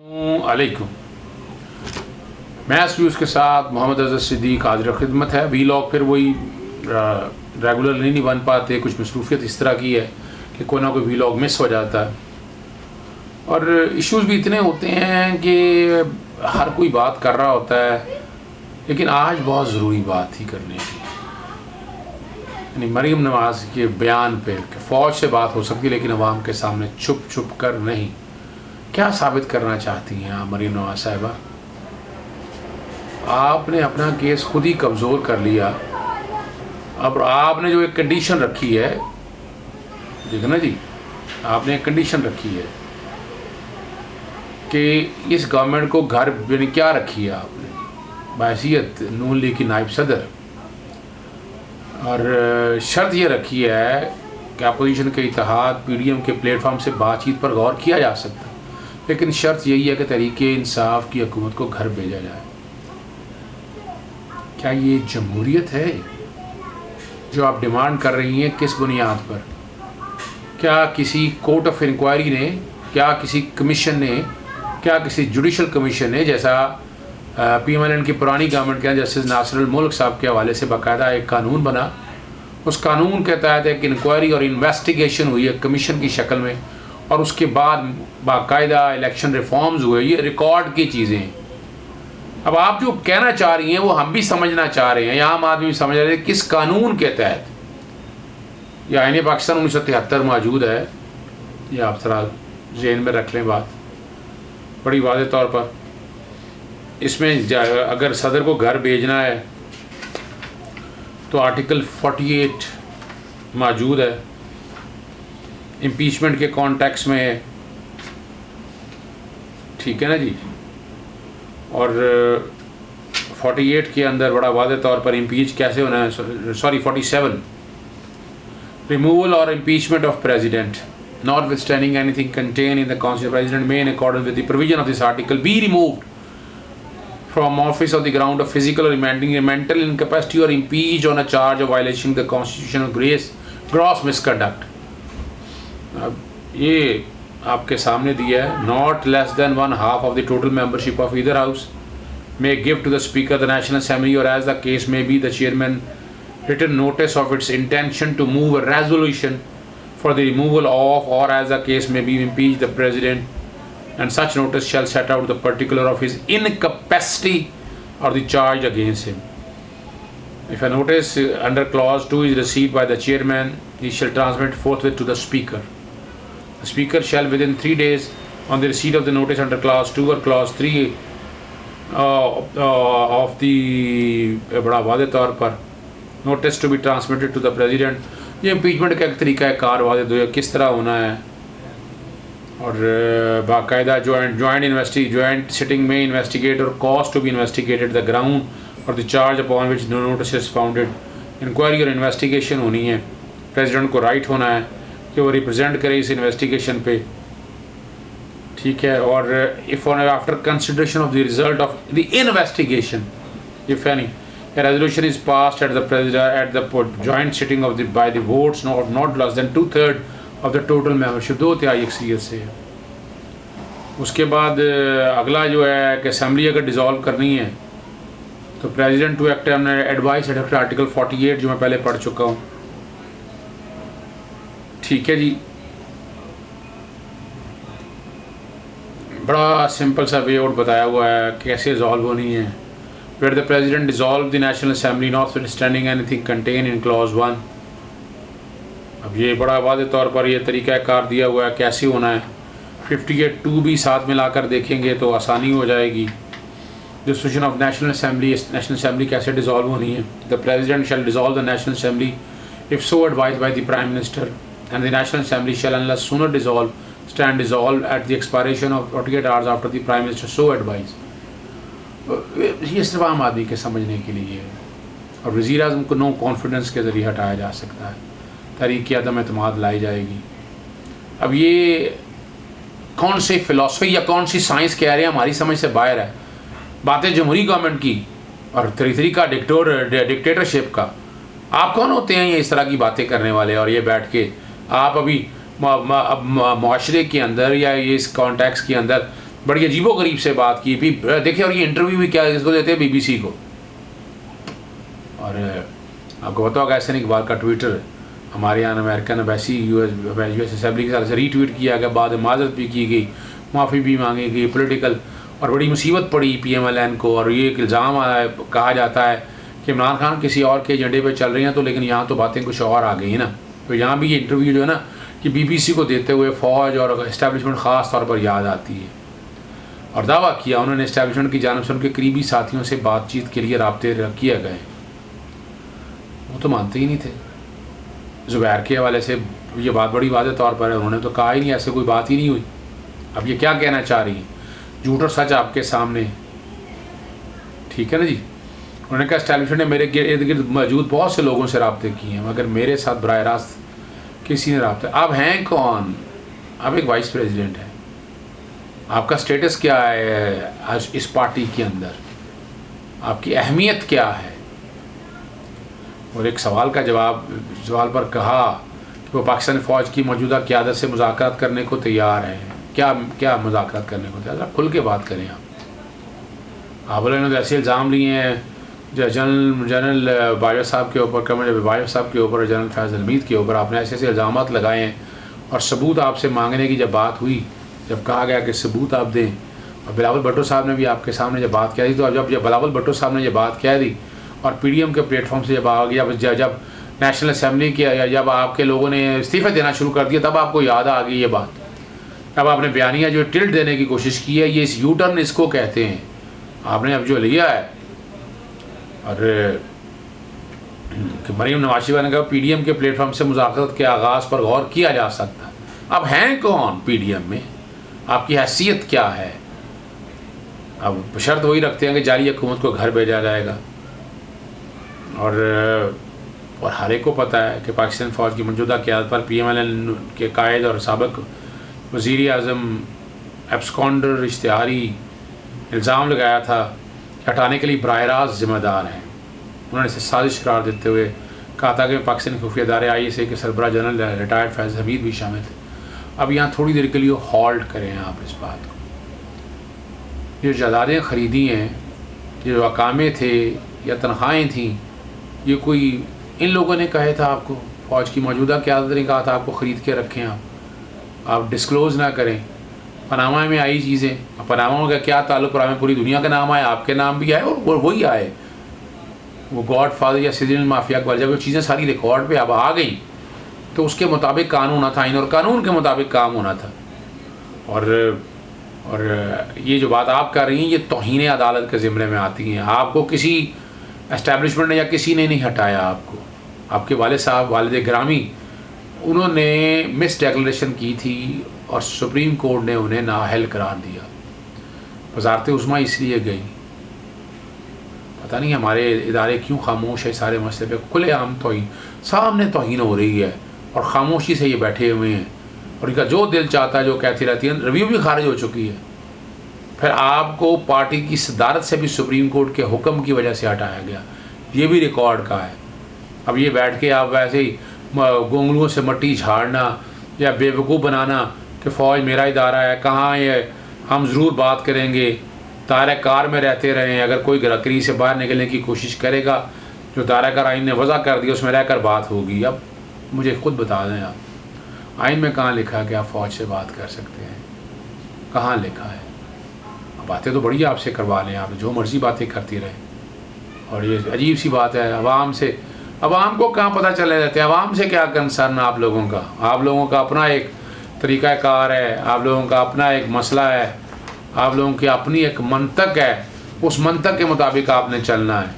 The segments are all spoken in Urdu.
السلام علیکم. میں اس کے ساتھ محمد اظہر صدیق حاضر خدمت ہے. ولاگ پھر وہی ریگولر نہیں بن پاتے, کچھ مصروفیت اس طرح کی ہے کہ کوئی نہ کوئی ولاگ مس ہو جاتا ہے, اور ایشوز بھی اتنے ہوتے ہیں کہ ہر کوئی بات کر رہا ہوتا ہے, لیکن آج بہت ضروری بات تھی کرنے کی, یعنی مریم نواز کے بیان پہ کہ فوج سے بات ہو سکتی لیکن عوام کے سامنے چھپ چھپ کر نہیں. کیا ثابت کرنا چاہتی ہیں آپ مریم نواز صاحبہ؟ آپ نے اپنا کیس خود ہی کمزور کر لیا. اب آپ نے جو ایک کنڈیشن رکھی ہے, دیکھو نا جی, آپ نے ایک کنڈیشن رکھی ہے کہ اس گورنمنٹ کو گھر یعنی کیا رکھی ہے آپ نے بحیثیت نون لیگ کی نائب صدر, اور شرط یہ رکھی ہے کہ اپوزیشن کے اتحاد پی ڈی ایم کے پلیٹ فارم سے بات چیت پر غور کیا جا سکتا ہے, لیکن شرط یہی ہے کہ تحریک انصاف کی حکومت کو گھر بھیجا جائے. کیا یہ جمہوریت ہے جو آپ ڈیمانڈ کر رہی ہیں؟ کس بنیاد پر؟ کیا کسی کورٹ آف انکوائری نے, کیا کسی کمیشن نے, کیا کسی جوڈیشل کمیشن نے, جیسا پی ایم ایل این کی پرانی گورنمنٹ کے جسٹس ناصر الملک صاحب کے حوالے سے باقاعدہ ایک قانون بنا, اس قانون کے تحت ایک انکوائری اور انویسٹیگیشن ہوئی ہے کمیشن کی شکل میں, اور اس کے بعد باقاعدہ الیکشن ریفارمز ہوئے. یہ ریکارڈ کی چیزیں ہیں. اب آپ جو کہنا چاہ رہی ہیں وہ ہم بھی سمجھنا چاہ رہے ہیں, یا عام آدمی بھی سمجھ رہے ہیں کس قانون کے تحت. یہ آئین پاکستان 1973 موجود ہے, یہ آپ ذرا ذہن میں رکھ لیں بات بڑی واضح طور پر. اس میں اگر صدر کو گھر بھیجنا ہے تو آرٹیکل 48 موجود ہے, امپیچمنٹ کے کانٹیکس میں ہے, ٹھیک ہے نا جی, اور 48 کے اندر بڑا واضح طور پر امپیچ کیسے ہونا ہے, 47 ریموول اور impeachment of president notwithstanding اینی تھنگ contain in the constitution president may in accordance with the provision of this article be removed from office on the ground of physical or mental incapacity or impeached on a charge of violation the constitution of gross misconduct. اب یہ آپ کے سامنے دیا ہے, not less than 1/2 of the total membership of either house may give to the speaker the national assembly or as the case may be the chairman written notice of its intention to move a resolution for the removal of or as the case may be impeach the president, and such notice shall set out the particular of his incapacity or the charge against him. If a notice under clause 2 is received by the chairman, he shall transmit forthwith to the speaker. The speaker shall within 3 days on the receipt of the notice under clause 2 or clause 3 of the بڑا واضح طور پر notice to be transmitted to the president. یہ امپیچمنٹ کا ایک طریقہ کار واضح دو کس طرح ہونا ہے, اور باقاعدہ جوائنٹ سٹنگ میں انویسٹیگیٹ اور cause to be investigated the ground اور the charge upon which no notice is founded. Inquiry اور انویسٹیگیشن ہونی ہے, پریزیڈنٹ کو رائٹ ہونا ہے کہ وہ ریپرزینٹ کرے اس انویسٹیگیشن پہ, ٹھیک ہے, اور if after consideration of the result of the investigation if any a resolution is passed at the joint sitting of by the votes not less than 2/3 of the total membership, 2/3 اکثریت سے. اس کے بعد اگلا جو ہے کہ اسمبلی اگر ڈیزالو کرنی ہے تو president to act advise article 48 جو میں پہلے پڑھ چکا ہوں, ٹھیک ہے جی. بڑا سمپل سا وے آؤٹ بتایا ہوا ہے کیسے ریزالو ہونی ہے. where the president dissolved the national assembly notwithstanding anything contained in clause 1. اب یہ بڑا واضح طور پر یہ طریقہ کار دیا ہوا ہے کیسے ہونا ہے. 58(2) بھی ساتھ ملا کر دیکھیں گے تو آسانی ہو جائے گی. ڈسوشن آف نیشنل اسمبلی کیسے ڈیزالو ہونی ہے. the president shall dissolve the national assembly if so advised by the prime minister, and the national assembly shall unless sooner stand dissolved at the expiration of 48 hours after the prime minister so advised. یہ صرف عام آدمی کے سمجھنے کے لیے ہے, اور وزیر اعظم کو نو کانفیڈنس کے ذریعے ہٹایا جا سکتا ہے, تحریک عدم اعتماد لائی جائے گی. اب یہ کون سی فلاسفی یا کون سی سائنس کہہ رہے ہیں, ہماری سمجھ سے باہر ہے. باتیں جمہوری گورنمنٹ کی اور طریقہ ڈکٹیٹرشپ کا. آپ کون ہوتے ہیں یہ اس طرح کی باتیں کرنے والے, اور یہ بیٹھ کے آپ ابھی معاشرے کے اندر یا اس کانٹیکس کے اندر بڑی عجیب و غریب سے بات کی بھی دیکھیں. اور یہ انٹرویو بھی کیا اس کو دیتے ہیں BBC کو. اور آپ کو پتا ہوگا احسن اقبال کا ٹویٹر ہمارے یہاں امریکن ایمبیسی US اسمبلی کے ساتھ سے ری ٹویٹ کیا گیا, بعد معذرت بھی کی گئی, معافی بھی مانگی گئی, پولیٹیکل. اور بڑی مصیبت پڑی PMLN کو. اور یہ ایک الزام کہا جاتا ہے کہ عمران خان کسی اور کے ایجنڈے پہ چل رہی ہیں, تو لیکن یہاں تو باتیں کچھ اور آ گئی ہیں نا. تو یہاں بھی یہ انٹرویو جو ہے نا کہ BBC کو دیتے ہوئے فوج اور اسٹیبلشمنٹ خاص طور پر یاد آتی ہے. اور دعویٰ کیا انہوں نے اسٹیبلشمنٹ کی جانب سے ان کے قریبی ساتھیوں سے بات چیت کے لیے رابطے کیے گئے. وہ تو مانتے ہی نہیں تھے. زبیر کے حوالے سے یہ بات بڑی واضح طور پر ہے, انہوں نے تو کہا ہی نہیں, ایسے کوئی بات ہی نہیں ہوئی. اب یہ کیا کہنا چاہ رہی ہیں؟ جھوٹ اور سچ آپ کے سامنے. ٹھیک ہے نا جی. انہوں نے کہا اسٹیبلشمنٹ نے میرے ارد گرد موجود بہت سے لوگوں سے رابطے کیے ہیں, مگر میرے ساتھ براہ راست کسی نے رابطہ. آپ ہیں کون؟ آپ ایک وائس پریزیڈنٹ ہیں. آپ کا سٹیٹس کیا ہے اس پارٹی کے اندر؟ آپ کی اہمیت کیا ہے؟ اور ایک سوال پر کہا کہ وہ پاکستانی فوج کی موجودہ قیادت سے مذاکرات کرنے کو تیار ہیں. کیا مذاکرات کرنے کو تیار؟ کھل کے بات کریں آپ نے ایسے الزام لیے ہیں جنرل باجوہ صاحب کے اوپر, کمانڈر باجوہ صاحب کے اوپر, جنرل فیض حمید کے اوپر. آپ نے ایسے الزامات لگائے ہیں, اور ثبوت آپ سے مانگنے کی جب بات ہوئی, جب کہا گیا کہ ثبوت آپ دیں, اور بلاول بھٹو صاحب نے بھی آپ کے سامنے جب بات کیا دی, تو جب بلاول بھٹو صاحب نے یہ بات کہہ دی اور PDM کے پلیٹ فارم سے جب آ گیا, جب نیشنل اسمبلی کی جب آپ کے لوگوں نے استعفے دینا شروع کر دیا, تب آپ کو یاد آ گئی یہ بات. اب آپ نے بیانیہ جو ٹلٹ دینے کی کوشش کی ہے, یہ اس یو ٹرن اس کو کہتے ہیں. آپ نے اب جو لیا ہے, اور کہ مریم نواز شریف نے کہا PDM کے پلیٹ فارم سے مذاکرات کے آغاز پر غور کیا جا سکتا ہے. اب ہیں کون PDM میں؟ آپ کی حیثیت کیا ہے؟ اب شرط وہی رکھتے ہیں کہ جعلی حکومت کو گھر بھیجا جائے گا. اور ہر ایک کو پتہ ہے کہ پاکستان فوج کی موجودہ قیادت پر PMLN کے قائد اور سابق وزیر اعظم ایبسکونڈر اشتہاری الزام لگایا تھا کہ ہٹانے کے لیے براہ راست ذمہ دار ہیں. انہوں نے اسے سازش قرار دیتے ہوئے کہا تھا کہ پاکستانی خفیہ ادارے ISA کے سربراہ جنرل ریٹائرڈ فیض حمید بھی شامل تھے. اب یہاں تھوڑی دیر کے لیے ہالٹ کریں آپ اس بات کو. یہ جائیدادیں خریدی ہیں, یہ جو اقامے تھے یا تنخواہیں تھیں, یہ کوئی ان لوگوں نے کہا تھا آپ کو؟ فوج کی موجودہ قیادت نے کہا تھا آپ کو خرید کے رکھیں, آپ ڈسکلوز نہ کریں. پاناما میں آئی چیزیں, پاناما کا کیا تعلق؟ پاناما پوری دنیا کا نام آئے, آپ کے نام بھی آئے, اور وہی آئے. وہ گاڈ فادر یا سیزن مافیا کو جب وہ چیزیں ساری ریکارڈ پہ اب آ گئیں, تو اس کے مطابق کام ہونا تھا, اور قانون کے مطابق کام ہونا تھا. اور یہ جو بات آپ کر رہی ہیں, یہ توہین عدالت کے زمرے میں آتی ہیں. آپ کو کسی اسٹیبلشمنٹ نے یا کسی نے نہیں ہٹایا. آپ کو آپ کے والد صاحب, والد گرامی, انہوں نے مس ڈیکلریشن کی تھی اور سپریم کورٹ نے انہیں نااہل قرار دیا. وزارت عظمیٰ اس لیے گئی. پتہ نہیں ہمارے ادارے کیوں خاموش ہے سارے مسئلے پہ. کھلے عام توہین, سامنے توہین ہو رہی ہے, اور خاموشی سے یہ بیٹھے ہوئے ہیں, اور ان کا جو دل چاہتا ہے جو کہتی رہتی ہیں. ریویو بھی خارج ہو چکی ہے. پھر آپ کو پارٹی کی صدارت سے بھی سپریم کورٹ کے حکم کی وجہ سے ہٹایا گیا. یہ بھی ریکارڈ کا ہے. اب یہ بیٹھ کے آپ ویسے ہی گونگلوں سے مٹی جھاڑنا یا بیوقوف بنانا کہ فوج میرا ادارہ ہے, کہاں یہ, ہم ضرور بات کریں گے, دائرہ کار میں رہتے رہیں. اگر کوئی گرکری سے باہر نکلنے کی کوشش کرے گا, جو دائرہ کار آئین نے وضع کر دیا اس میں رہ کر بات ہوگی. اب مجھے خود بتا دیں آپ, آئین میں کہاں لکھا ہے کہ آپ فوج سے بات کر سکتے ہیں؟ کہاں لکھا ہے؟ باتیں تو بڑی آپ سے کروا لیں, آپ جو مرضی باتیں کرتی رہیں. اور یہ عجیب سی بات ہے, عوام کو کہاں پتہ چلے جاتے ہیں. عوام سے کیا کنسرن آپ لوگوں کا؟ آپ لوگوں کا اپنا ایک طریقہ کار ہے, آپ لوگوں کا اپنا ایک مسئلہ ہے, آپ لوگوں کی اپنی ایک منطق ہے, اس منطق کے مطابق آپ نے چلنا ہے.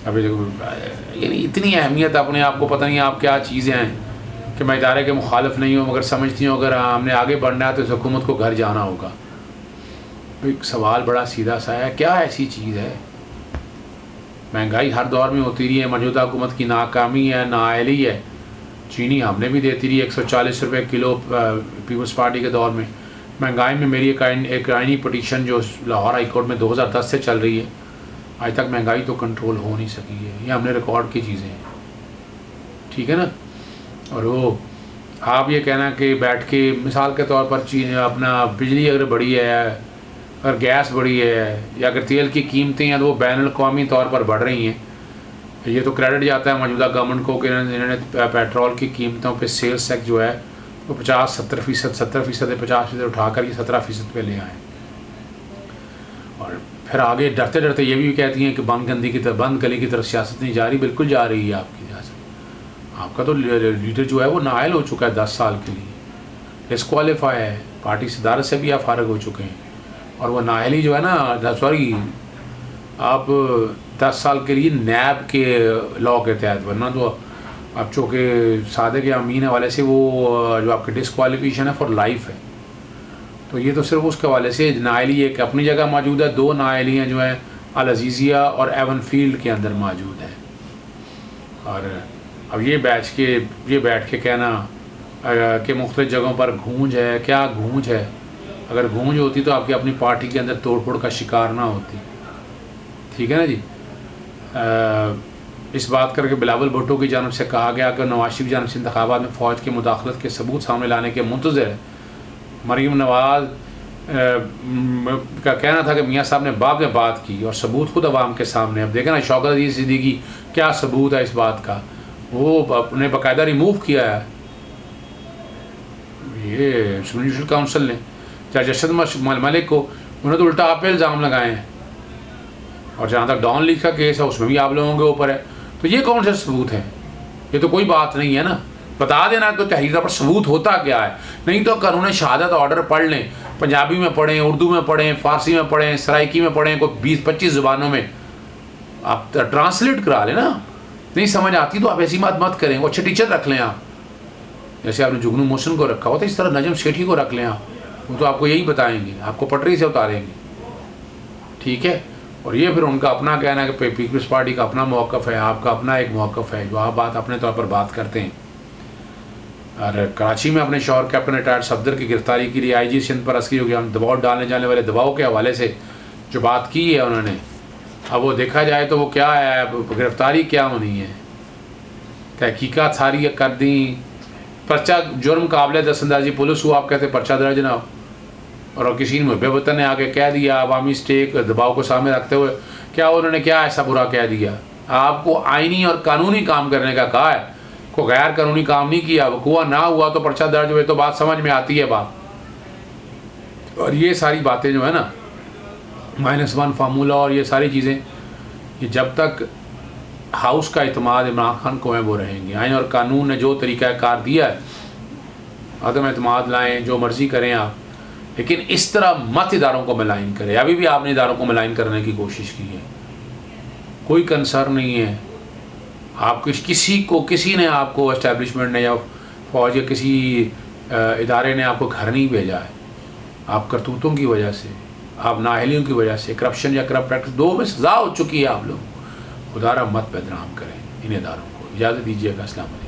ابھی یعنی اتنی اہمیت اپنے آپ کو پتہ نہیں آپ کیا چیزیں ہیں کہ میں ادارے کے مخالف نہیں ہوں, مگر سمجھتی ہوں اگر ہم نے آگے بڑھنا ہے تو اس حکومت کو گھر جانا ہوگا. ایک سوال بڑا سیدھا سا ہے, کیا ایسی چیز ہے؟ مہنگائی ہر دور میں ہوتی رہی ہے, موجودہ حکومت کی ناکامی ہے, نااہلی ہے. چینی ہم نے بھی دیتی رہی 140 روپے کلو پیپلز پارٹی کے دور میں. مہنگائی میں میری ایک آئینی پٹیشن جو لاہور ہائی کورٹ میں 2010 سے چل رہی ہے, آج تک مہنگائی تو کنٹرول ہو نہیں سکی ہے. یہ ہم نے ریکارڈ کی چیزیں ہیں, ٹھیک ہے نا. اور وہ آپ یہ کہنا کہ بیٹھ کے مثال کے طور پر اپنا بجلی اگر بڑھی ہے، اگر گیس بڑھی ہے، یا اگر تیل کی قیمتیں ہیں تو وہ بین الاقوامی طور پر بڑھ رہی ہیں، یہ تو کریڈٹ جاتا ہے موجودہ گورنمنٹ کو کہ انہوں نے پیٹرول کی قیمتوں پہ سیلز ٹیکس جو ہے وہ 50-70%، 70% 50% اٹھا کر یہ 17% پہ لے آئیں. اور پھر آگے ڈرتے ڈرتے یہ بھی کہتی ہیں کہ بند گلی کی طرف سیاست نہیں جا رہی. بالکل جا رہی ہے آپ کی سیاست. آپ کا تو لیڈر جو ہے وہ نائل ہو چکا ہے 10 سال کے لیے، ڈسکوالیفائی ہے، پارٹی صدارت سے بھی آپ فارغ ہو چکے ہیں. اور وہ نائل ہی جو ہے نا، سوری، آپ 10 سال کے لیے نیب کے لاء کے تحت، ورنہ تو اب چونکہ صادق یا امین حوالے سے وہ جو آپ کی ڈسکوالیفیکیشن ہے فار لائف ہے. تو یہ تو صرف اس کے حوالے سے نائلی ایک اپنی جگہ موجود ہے، 2 نائلی ہیں جو ہیں العزیزیہ اور ایون فیلڈ کے اندر موجود ہیں. اور اب یہ بیٹھ کے کہنا کہ مختلف جگہوں پر گونج ہے، کیا گونج ہے؟ اگر گونج ہوتی تو آپ کی اپنی پارٹی کے اندر توڑ پھوڑ کا شکار نہ ہوتی. ٹھیک ہے نا جی. اس بات کر کے بلاول بھٹو کی جانب سے کہا گیا کہ نواز شریف کی جانب سے انتخابات میں فوج کی مداخلت کے ثبوت سامنے لانے کے منتظر ہے. مریم نواز کا کہنا تھا کہ میاں صاحب نے بعد میں بات کی اور ثبوت خود عوام کے سامنے. اب دیکھیں نا شوکت عزیز صدیقی کیا ثبوت ہے اس بات کا، وہ نے باقاعدہ ریموو کیا ہے یہ جوڈیشل کاؤنسل نے. جج ارشد ملک کو انہوں نے تو الٹا آپ پہ الزام لگائے ہیں. اور جہاں تک ڈان لیگ کا کیس ہے اس میں بھی آپ لوگوں کے اوپر ہے. تو یہ کون سے ثبوت ہیں؟ یہ تو کوئی بات نہیں ہے نا. بتا دینا کہ تحریر پر ثبوت ہوتا کیا ہے. نہیں تو قانون شہادت آرڈر پڑھ لیں، پنجابی میں پڑھیں، اردو میں پڑھیں، فارسی میں پڑھیں، سرائکی میں پڑھیں، کوئی 20-25 زبانوں میں آپ ٹرانسلیٹ کرا لیں نا. نہیں سمجھ آتی تو آپ ایسی بات مت کریں. وہ اچھے ٹیچر رکھ لیں آپ، جیسے آپ نے جگنو موشن کو رکھا ہوا تھا، اس طرح نجم سیٹھی کو رکھ لیں آپ. وہ تو آپ کو یہی بتائیں گے، آپ کو پٹری سے اتاریں گے. ٹھیک ہے. اور یہ پھر ان کا اپنا کہنا ہے کہ پیپلز پارٹی کا اپنا موقف ہے، آپ کا اپنا ایک موقف ہے جو آپ بات اپنے طور پر بات کرتے ہیں. اور کراچی میں اپنے شوہر کیپٹن ریٹائرڈ صفدر کی گرفتاری کے لیے آئی جی سندھ پر عسکری ہم دباؤ ڈالنے جانے والے دباؤ کے حوالے سے جو بات کی ہے انہوں نے، اب وہ دیکھا جائے تو وہ کیا ہے، گرفتاری کیا ہونی ہے، تحقیقات ساری کر دیں، پرچہ جرم قابل دست اندازی پولیس ہوا، آپ کہتے پرچہ درج نہ ہو. اور کسی نے محب وطن نے آگے کہہ دیا عوامی اسٹیک دباؤ کو سامنے رکھتے ہوئے، کیا انہوں نے کیا ایسا برا کہہ دیا؟ آپ کو آئینی اور قانونی کام کرنے کا کہا ہے، کوئی غیر قانونی کام نہیں کیا. وقوع نہ ہوا تو پرچہ درج ہوئے تو بات سمجھ میں آتی ہے بات. اور یہ ساری باتیں جو ہے نا -1 فارمولہ اور یہ ساری چیزیں، یہ جب تک ہاؤس کا اعتماد عمران خان کو ہے وہ رہیں گے. آئین اور قانون نے جو طریقہ کار دیا ہے، عدم اعتماد لائیں، جو مرضی کریں آپ، لیکن اس طرح مت اداروں کو ملائن کرے. ابھی بھی آپ نے اداروں کو ملائن کرنے کی کوشش کی ہے، کوئی کنسرن نہیں ہے آپ کسی نے آپ کو اسٹیبلشمنٹ نے یا فوج یا کسی ادارے نے آپ کو گھر نہیں بھیجا ہے. آپ کرتوتوں کی وجہ سے، آپ نااہلیوں کی وجہ سے، کرپشن یا کرپٹ پریکٹس 2 میں سزا ہو چکی ہے آپ لوگوں کو. خدا را مت بدنام کریں ان اداروں کو. اجازت دیجیے گا. السلام علیکم.